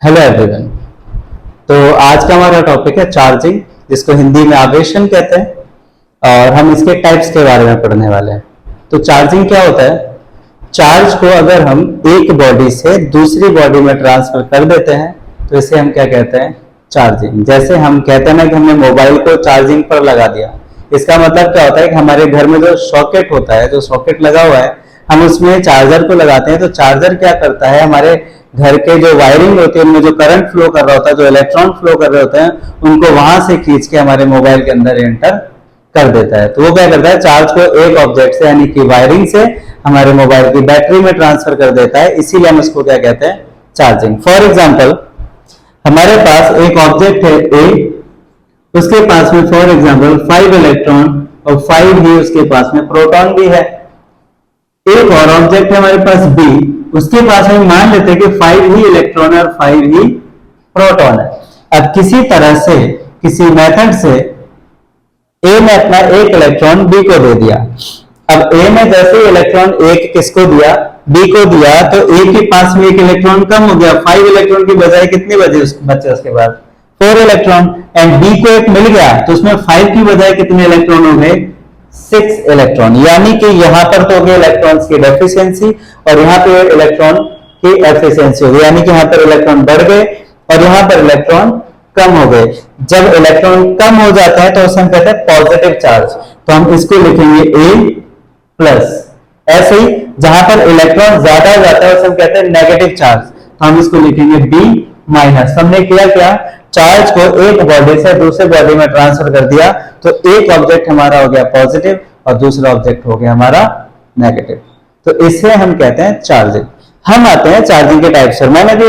Hello everyone. तो आज का हमारा टॉपिक है चार्जिंग, जिसको हिंदी में आवेशन कहते हैं और हम इसके टाइप्स के बारे में पढ़ने वाले हैं। तो चार्जिंग क्या होता है? चार्ज को अगर हम एक बॉडी से दूसरी बॉडी में ट्रांसफर कर देते हैं तो इसे हम क्या कहते हैं? चार्जिंग। जैसे हम कहते हैं ना कि हमने मोबाइल को चार्जिंग पर लगा दिया, इसका मतलब क्या होता है कि हमारे घर में जो सॉकेट होता है, जो सॉकेट लगा हुआ है, हम उसमें चार्जर को लगाते हैं। तो चार्जर क्या करता है, हमारे घर के जो वायरिंग होती है उनमें जो करंट फ्लो कर रहा होता है, जो इलेक्ट्रॉन फ्लो कर रहे होते हैं, उनको वहां से खींच के हमारे मोबाइल के अंदर एंटर कर देता है। तो वो क्या करता है, चार्ज को एक ऑब्जेक्ट से यानी कि वायरिंग से हमारे मोबाइल की बैटरी में ट्रांसफर कर देता है। इसीलिए हम इसको क्या कहते हैं? चार्जिंग। फॉर एग्जाम्पल, हमारे पास एक ऑब्जेक्ट है ए, उसके पास में फॉर एग्जाम्पल 5 इलेक्ट्रॉन और 5 ही उसके पास में प्रोटॉन भी है। एक और ऑब्जेक्ट है हमारे पास बी, उसके पास में मान लेते हैं कि 5 ही इलेक्ट्रॉन और 5 ही प्रोटॉन है। अब किसी तरह से, किसी मेथड से ए ने अपना एक इलेक्ट्रॉन बी को दे दिया। अब ए ने जैसे इलेक्ट्रॉन एक किसको दिया? बी को दिया। तो ए के पास में एक इलेक्ट्रॉन कम हो गया, 5 इलेक्ट्रॉन की बजाय कितने बचे उसके बाद? 4 इलेक्ट्रॉन। एंड बी को एक मिल गया तो उसमें 5 की बजाय कितने इलेक्ट्रॉन हो गए? 6 इलेक्ट्रॉन। यानी कि यहां पर तो हो गए इलेक्ट्रॉन्स की डेफिशिएंसी और यहां पे इलेक्ट्रॉन की एफिशिएंसी हो गई, यानी कि यहां पर इलेक्ट्रॉन बढ़ गए और यहां पर इलेक्ट्रॉन कम हो गए। जब इलेक्ट्रॉन कम हो जाता है तो उसे हम कहते हैं पॉजिटिव चार्ज। तो हम इसको लिखेंगे ए प्लस। ऐसे ही जहां पर इलेक्ट्रॉन ज्यादा हो जाता है उसे हम कहते हैं नेगेटिव चार्ज। तो हम इसको लिखेंगे बी माइनस। हमने किया क्या? चार्ज को एक बॉडी से दूसरे बॉडी में ट्रांसफर कर दिया। तो एक ऑब्जेक्ट हमारा हो गया पॉजिटिव और दूसरा ऑब्जेक्ट हो गया हमारा नेगेटिव। तो इसे हम कहते हैं चार्जिंग। हम आते हैं चार्जिंग के टाइप्स पर। मैंने भी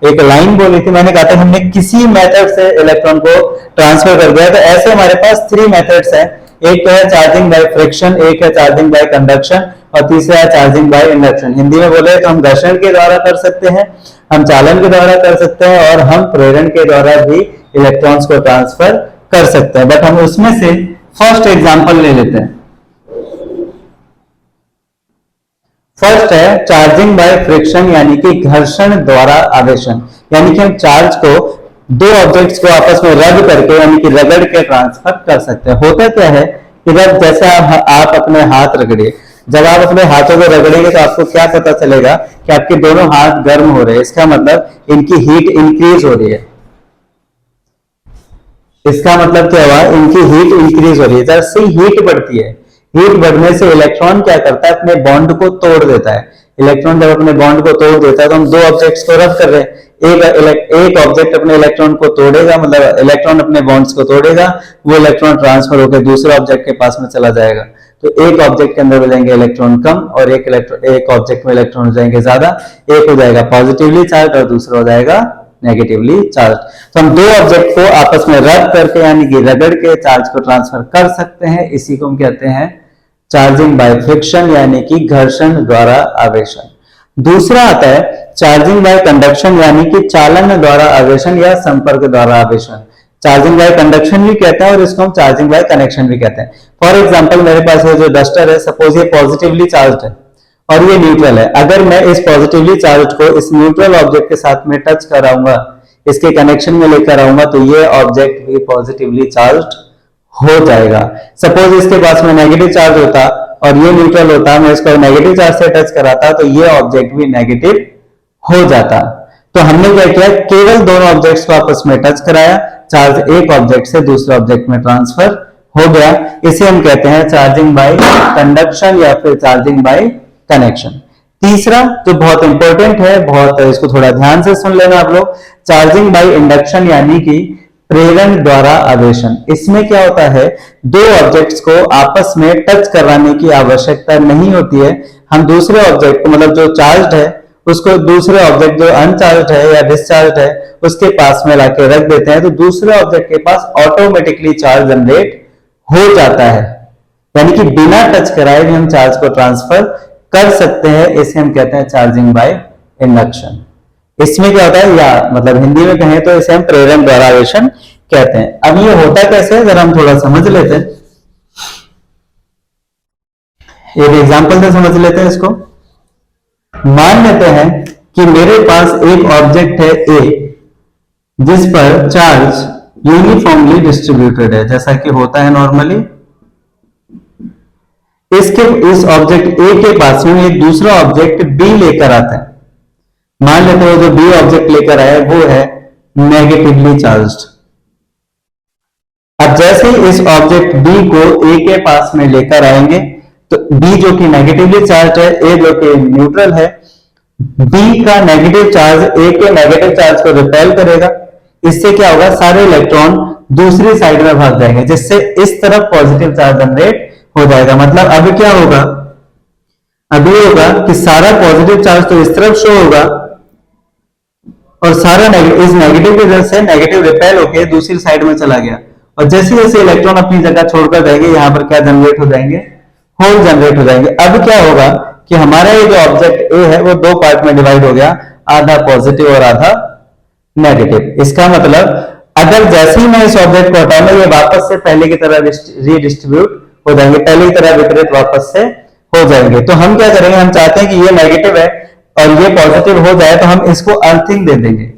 एक लाइन बोली थी, मैंने कहा था हमने किसी मेथड से इलेक्ट्रॉन को ट्रांसफर कर दिया। तो ऐसे हमारे पास 3 मेथड्स हैं। एक तो है चार्जिंग बाय फ्रिक्शन, एक है चार्जिंग बाय कंडक्शन और तीसरा है चार्जिंग बाय इंडक्शन। हिंदी में बोले तो हम घर्षण के द्वारा कर सकते हैं, हम चालन के द्वारा कर सकते हैं और हम प्रेरण के द्वारा भी इलेक्ट्रॉन्स को ट्रांसफर कर सकते हैं। बट हम उसमें से फर्स्ट एग्जांपल ले लेते हैं। फर्स्ट है चार्जिंग बाय फ्रिक्शन, यानी कि घर्षण द्वारा आवेशन। यानी कि हम चार्ज को दो ऑब्जेक्ट्स को आपस में रब करके यानी कि रगड़ के ट्रांसफर कर सकते हैं। होता क्या है कि जब जैसे आप अपने हाथ रगड़िए, जब आप अपने हाथों को रगड़ेंगे तो आपको क्या पता चलेगा कि आपके दोनों हाथ गर्म हो रहे हैं। इसका मतलब इनकी हीट इंक्रीज हो रही है। इसका मतलब क्या हुआ? इनकी हीट इंक्रीज हो रही है। जैसे हीट बढ़ती है, हीट बढ़ने से इलेक्ट्रॉन क्या करता है? अपने बॉन्ड को तोड़ देता है। इलेक्ट्रॉन जब अपने बॉन्ड को तोड़ देता है तो हम दो ऑब्जेक्ट्स को रब कर रहे हैं। एक ऑब्जेक्ट अपने इलेक्ट्रॉन को तोड़ेगा, मतलब इलेक्ट्रॉन अपने बॉन्ड्स को तोड़ेगा, वो इलेक्ट्रॉन ट्रांसफर होकर दूसरे ऑब्जेक्ट के पास में चला जाएगा। तो एक ऑब्जेक्ट के अंदर हो जाएंगे इलेक्ट्रॉन कम और एक ऑब्जेक्ट में इलेक्ट्रॉन हो जाएंगे ज्यादा। एक हो जाएगा पॉजिटिवली चार्ज और दूसरा हो जाएगा नेगेटिवली चार्ज। तो हम दो ऑब्जेक्ट को आपस में रब करके यानी कि रगड़ के चार्ज को ट्रांसफर कर सकते हैं। इसी को हम कहते हैं चार्जिंग बाय फ्रिक्शन, यानी कि घर्षण द्वारा आवेशन। दूसरा आता है चार्जिंग बाय कंडक्शन, यानी कि चालन द्वारा आवेशन या संपर्क द्वारा आवेशन। चार्जिंग बाय कंडक्शन भी कहते हैं और इसको हम चार्जिंग बाय कनेक्शन भी कहते हैं। फॉर एग्जांपल, मेरे पास ये जो डस्टर है, सपोज ये पॉजिटिवली चार्ज है और ये न्यूट्रल है। अगर मैं इस पॉजिटिवली चार्ज को इस न्यूट्रल ऑब्जेक्ट के साथ में टच कराऊंगा, इसके कनेक्शन में लेकर आऊंगा, तो ये ऑब्जेक्ट भी पॉजिटिवली चार्ज हो जाएगा। सपोज इसके पास में नेगेटिव चार्ज होता और ये न्यूट्रल होता, मैं इसको नेगेटिव चार्ज से टच कराता तो ये ऑब्जेक्ट भी नेगेटिव हो जाता। तो हमने क्या किया? केवल दोनों ऑब्जेक्ट्स को आपस में टच कराया, चार्ज एक ऑब्जेक्ट से दूसरे ऑब्जेक्ट में ट्रांसफर हो गया। इसे हम कहते हैं चार्जिंग बाय कंडक्शन या फिर चार्जिंग बाय कनेक्शन। तीसरा जो बहुत इंपॉर्टेंट है, बहुत इसको थोड़ा ध्यान से सुन लेना आप लोग, चार्जिंग बाय इंडक्शन यानी कि प्रेरण द्वारा आवेशन। इसमें क्या होता है? दो ऑब्जेक्ट्स को आपस में टच कराने की आवश्यकता नहीं होती है। हम दूसरे ऑब्जेक्ट को, मतलब जो चार्ज है उसको दूसरे ऑब्जेक्ट जो अनचार्ज है या डिस्चार्ज है उसके पास में लाके रख देते हैं, तो दूसरे ऑब्जेक्ट के पास ऑटोमेटिकली चार्ज जनरेट हो जाता है। यानी कि बिना टच कराए भी हम चार्ज को ट्रांसफर कर सकते हैं। इसे हम कहते हैं चार्जिंग बाय इंडक्शन। इसमें क्या होता है, या मतलब हिंदी में कहें तो इसे हम प्रेरण द्वारा आवेशन कहते हैं। अब ये होता कैसे है जरा हम थोड़ा समझ लेते हैं। एक एग्जांपल से समझ लेते हैं इसको। मान लेते हैं कि मेरे पास एक ऑब्जेक्ट है ए जिस पर चार्ज यूनिफॉर्मली डिस्ट्रीब्यूटेड है, जैसा कि होता है नॉर्मली। इस ऑब्जेक्ट ए के पास में एक दूसरा ऑब्जेक्ट बी लेकर आता है। मान लेते हो जो बी ऑब्जेक्ट लेकर आया वो है नेगेटिवली चार्ज्ड। अब जैसे ही इस ऑब्जेक्ट बी को ए के पास में लेकर आएंगे तो बी जो कि नेगेटिवली चार्ज है, ए जो कि न्यूट्रल है, बी का नेगेटिव चार्ज ए के नेगेटिव चार्ज को रिपेल करेगा। इससे क्या होगा, सारे इलेक्ट्रॉन दूसरी साइड में भाग जाएंगे, जिससे इस तरफ पॉजिटिव चार्ज जनरेट हो जाएगा। मतलब अब क्या होगा, अब ये होगा कि सारा पॉजिटिव चार्ज तो इस तरफ शो होगा और सारा इस नेगेटिव की वजह से नेगेटिव रिपेल होकर दूसरी साइड में चला गया। और जैसे जैसे इलेक्ट्रॉन अपनी जगह छोड़कर जाएंगे, यहां पर क्या जनरेट हो जाएंगे, होल जनरेट हो जाएंगे। अब क्या होगा कि हमारा ये जो ऑब्जेक्ट ए है वो दो पार्ट में डिवाइड हो गया, आधा पॉजिटिव और आधा नेगेटिव। इसका मतलब अगर जैसे ही मैं इस ऑब्जेक्ट को हटाऊंगा ये वापस से पहले की तरह रीडिस्ट्रीब्यूट हो जाएंगे, पहले की तरह विपरीत वापस से हो जाएंगे। तो हम क्या करेंगे, हम चाहते हैं कि ये नेगेटिव है और ये पॉजिटिव हो जाए, तो हम इसको अर्थिंग दे देंगे।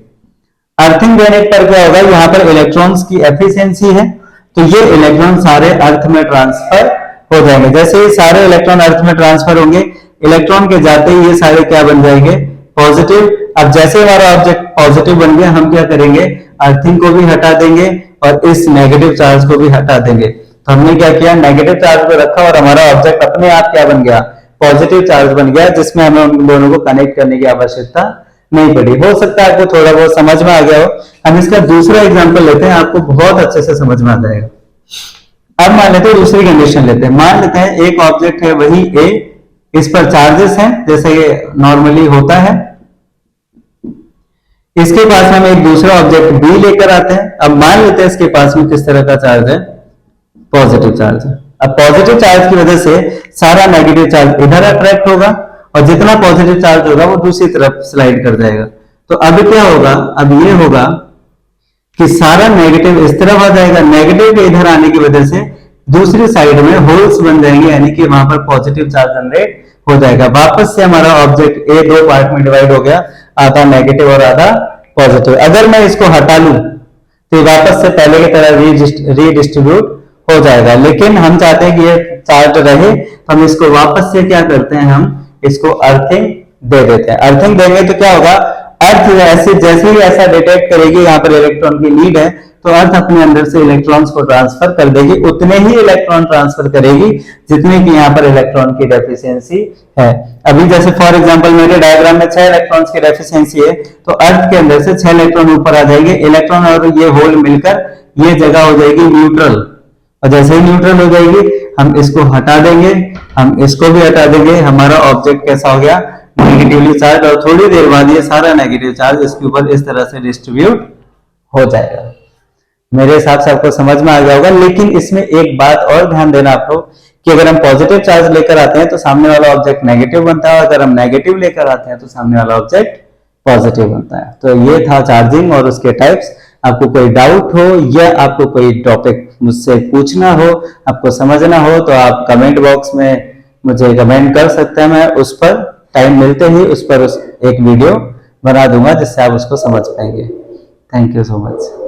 अर्थिंग देने पर क्या होगा, यहाँ पर इलेक्ट्रॉन्स की एफिशिएंसी है, तो ये इलेक्ट्रॉन सारे अर्थ में ट्रांसफर हो जाएंगे। जैसे ही सारे इलेक्ट्रॉन अर्थ में ट्रांसफर होंगे, इलेक्ट्रॉन के जाते ही ये सारे क्या बन जाएंगे, पॉजिटिव। अब जैसे हमारा ऑब्जेक्ट पॉजिटिव बन गया, हम क्या करेंगे, अर्थिंग को भी हटा देंगे और इस नेगेटिव चार्ज को भी हटा देंगे। तो हमने क्या किया, नेगेटिव चार्ज को रखा और हमारा ऑब्जेक्ट अपने आप क्या बन गया, पॉजिटिव चार्ज बन गया, जिसमें हमें उन दोनों को कनेक्ट करने की आवश्यकता नहीं पड़ी। हो सकता है आपको थोड़ा बहुत समझ में आ गया हो। हम इसका दूसरा एग्जांपल लेते हैं, आपको बहुत अच्छे से समझ में आ जाएगा। अब मान लेते हैं दूसरी कंडीशन लेते हैं। मान लेते हैं एक ऑब्जेक्ट है वही ए, इस पर चार्जेस हैं जैसे ये नॉर्मली होता है। इसके पास हम एक दूसरा ऑब्जेक्ट बी लेकर आते हैं। अब मान लेते हैं इसके पास में किस तरह का चार्ज है, पॉजिटिव चार्ज है। अब पॉजिटिव चार्ज की वजह से सारा नेगेटिव चार्ज इधर अट्रैक्ट होगा और जितना पॉजिटिव चार्ज होगा वो दूसरी तरफ स्लाइड कर जाएगा। तो अब क्या होगा, अब ये होगा कि सारा नेगेटिव इस तरफ आ जाएगा, नेगेटिव के इधर आने की वजह से दूसरी साइड में होल्स बन जाएंगे, यानी कि वहां पर पॉजिटिव चार्ज जनरेट हो जाएगा। वापस से हमारा ऑब्जेक्ट ए दो पार्ट में डिवाइड हो गया, आधा नेगेटिव और आधा पॉजिटिव। अगर मैं इसको हटा लूं तो वापस से पहले की तरह रीडिस्ट्रीब्यूट हो जाएगा, लेकिन हम चाहते हैं कि ये चार्ज रहे, तो हम इसको वापस से क्या करते हैं, हम इसको अर्थिंग दे देते हैं। अर्थिंग देंगे तो क्या होगा, अर्थ ऐसे जैसे ही ऐसा डिटेक्ट करेगी यहाँ पर इलेक्ट्रॉन की नीड है, तो अर्थ अपने अंदर से इलेक्ट्रॉन्स को ट्रांसफर कर देगी, उतने ही इलेक्ट्रॉन ट्रांसफर करेगी जितने की यहाँ पर इलेक्ट्रॉन की डेफिशिएंसी है। अभी जैसे फॉर एग्जांपल मेरे डायग्राम में 6 इलेक्ट्रॉन्स की डेफिशिएंसी है, तो अर्थ के अंदर से 6 इलेक्ट्रॉन ऊपर आ जाएंगे, इलेक्ट्रॉन और ये होल मिलकर ये जगह हो जाएगी न्यूट्रल। और जैसे ही न्यूट्रल हो जाएगी हम इसको हटा देंगे, हम इसको भी हटा देंगे, हमारा ऑब्जेक्ट कैसा हो गया, नेगेटिवली चार्ज। और थोड़ी देर बाद ये सारा नेगेटिव चार्ज इसके ऊपर इस तरह से डिस्ट्रीब्यूट हो जाएगा। मेरे हिसाब से आपको समझ में आ गया होगा। लेकिन इसमें एक बात और ध्यान देना आप लोग कि अगर हम पॉजिटिव चार्ज लेकर आते हैं तो सामने वाला ऑब्जेक्ट नेगेटिव बनता है, अगर हम नेगेटिव लेकर आते हैं तो सामने वाला ऑब्जेक्ट पॉजिटिव बनता है। तो ये था चार्जिंग और उसके टाइप्स। आपको कोई डाउट हो या आपको कोई टॉपिक मुझसे पूछना हो, आपको समझना हो, तो आप कमेंट बॉक्स में मुझे कमेंट कर सकते हैं। मैं उस पर टाइम मिलते ही उस पर एक वीडियो बना दूंगा जिससे आप उसको समझ पाएंगे। Thank you so much.